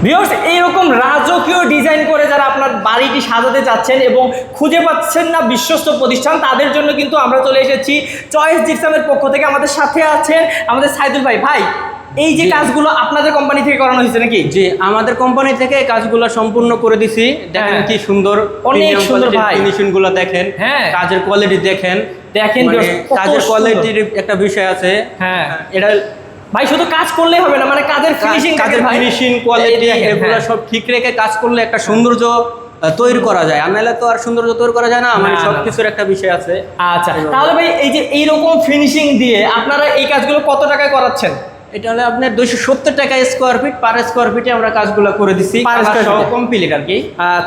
Viewers, এইরকম রাজকীয় design করে যারা আপনার বাড়িটি সাজাতে চাচ্ছেন এবং খুঁজে পাচ্ছেন না বিশ্বস্ত প্রতিষ্ঠান, তাদের জন্য কিন্তু আমরা চলে এসেছি চয়েস জিপসামের পক্ষ থেকে। আমাদের সাথে আছেন আমাদের সাইদুল ভাই। ভাই, এই যে কাজগুলো আপনাদের কোম্পানি থেকে করানো হয়েছে নাকি? জি, আমাদের কোম্পানি থেকে কাজগুলো সম্পূর্ণ করে দিছি। দেখেন কি সুন্দর, অনেক সুন্দর ভাই, ফিনিশিং গুলো দেখেন, কাজের কোয়ালিটি দেখেন। কাজের কোয়ালিটির একটা বিষয় আছে। হ্যাঁ, এটা ভাই শুধু কাজ করলেই হবে না, মানে কাজের ফিনিশিং কোয়ালিটি এগুলো সব ঠিক রেখে কাজ করলে একটা সৌন্দর্য তৈরি করা যায়। আনালে তো আর সৌন্দর্য তৈরি করা যায় না, মানে সবকিছুর একটা বিষয় আছে। আচ্ছা, তাহলে ভাই এই যে এইরকম ফিনিশিং দিয়ে আপনারা এই কাজগুলো কত টাকায় করাচ্ছেন? এটা হলে আপনার 270 টাকা স্কোয়ার ফিট, পার স্কোয়ার ফিটে আমরা কাজগুলো করে দিচ্ছি, কমপ্লিট আর কি।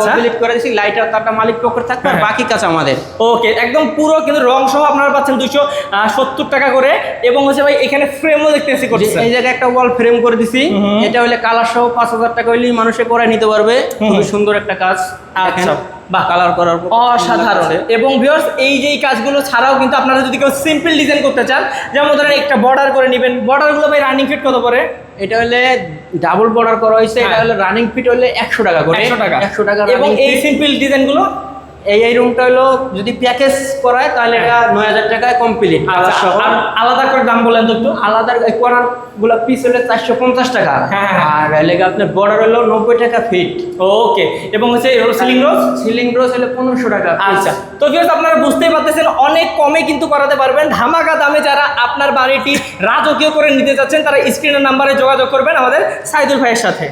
কমপ্লিট করে দিচ্ছি, লাইটার তারটা মালিক পক্ষের থাকবে, আর বাকি কাজ আমাদের। ওকে, একদম পুরো কিন্তু রং সহ আপনারা পাচ্ছেন 270 টাকা করে। এবং হচ্ছে ভাই এখানে ফ্রেমও দেখতেছি করছেন, এই জায়গায় একটা ওয়াল ফ্রেম করে দিছি। এটা হলে কালার সহ 5000 টাকা হইলেই মানুষে করে নিতে পারবে। খুব সুন্দর একটা কাজ। আচ্ছা, বা কালার করার অসাধারণ। এবং ভিউয়ার্স, এই যে কাজগুলো ছাড়াও কিন্তু আপনারা যদি কেউ সিম্পল ডিজাইন করতে চান, যেমন ধরেন একটা বর্ডার করে নেবেন, বর্ডারগুলো ভাই রানিং ফিট কত পড়ে? এটা হলে ডাবল বর্ডার করা হয়েছে। এটা হলে রানিং ফিট হলে 100 টাকা করে। 100 টাকা। এবং এই সিম্পল ডিজাইনগুলো এই রুমটা হলো যদি প্যাকেজ করায় তাহলে এটা 9000 টাকায় কমপ্লিট। আর আলাদা করে দাম বলেন তো একটু। আলাদা কর্নার গুলো পিস হলে 450 টাকা। আর লেগে আপনার বর্ডার হলো 90 টাকা ফিট। ওকে, এবং হচ্ছে সিলিং রোজ হলে 1500 টাকা। আচ্ছা, তো ভিউয়ার্স আপনারা বুঝতেই পারতেছেন অনেক কমে কিন্তু করাতে পারবেন। ধামাকা দামে যারা আপনার বাড়িটি রাজকীয় করে নিতে চাচ্ছেন, তারা স্ক্রিনের নাম্বারে যোগাযোগ করবেন আমাদের সাইদুল ভাইয়ের সাথে।